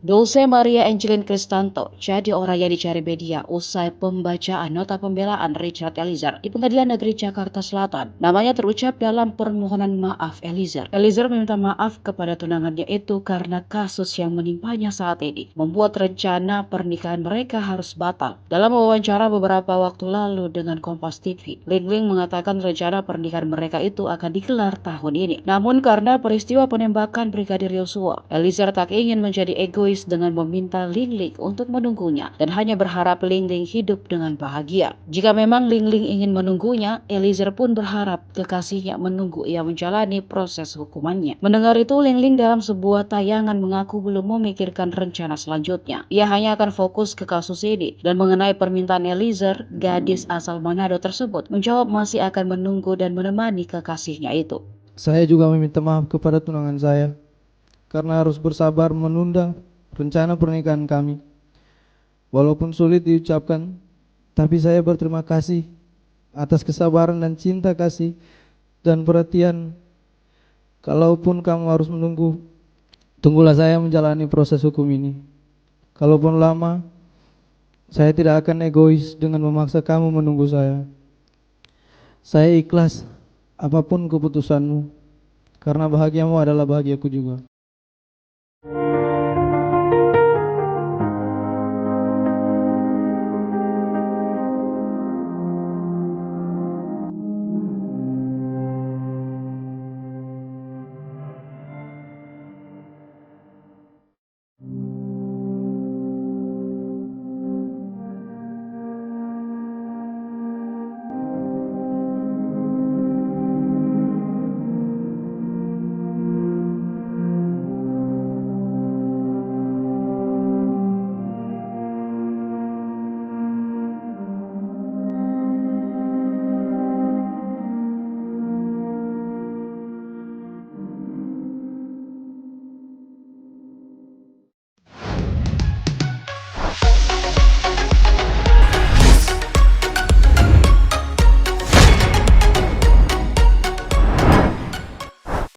Dulce Maria Angelin Kristanto jadi orang yang dicari media usai pembacaan nota pembelaan Richard Eliezer di Pengadilan Negeri Jakarta Selatan. Namanya terucap dalam permohonan maaf Eliezer. Eliezer meminta maaf kepada tunangannya itu karena kasus yang menimpanya saat ini membuat rencana pernikahan mereka harus batal. Dalam wawancara beberapa waktu lalu dengan Kompas TV, Ling mengatakan rencana pernikahan mereka itu akan digelar tahun ini. Namun karena peristiwa penembakan Brigadir Yosua, Eliezer tak ingin menjadi egois dengan meminta Ling untuk menunggunya dan hanya berharap Ling hidup dengan bahagia. Jika memang Ling ingin menunggunya, Eliezer pun berharap kekasihnya menunggu ia menjalani proses hukumannya. Mendengar itu, Ling dalam sebuah tayangan mengaku belum memikirkan rencana selanjutnya. Ia hanya akan fokus ke kasus ini dan mengenai permintaan Eliezer, gadis asal Manado tersebut menjawab masih akan menunggu dan menemani kekasihnya itu. Saya juga meminta maaf kepada tunangan saya karena harus bersabar menunda rencana pernikahan kami. Walaupun sulit diucapkan, tapi saya berterima kasih atas kesabaran dan cinta kasih dan perhatian. Kalaupun kamu harus menunggu, tunggulah saya menjalani proses hukum ini. Kalaupun lama, saya tidak akan egois dengan memaksa kamu menunggu saya. Saya ikhlas apapun keputusanmu, karena bahagiamu adalah bahagiaku juga.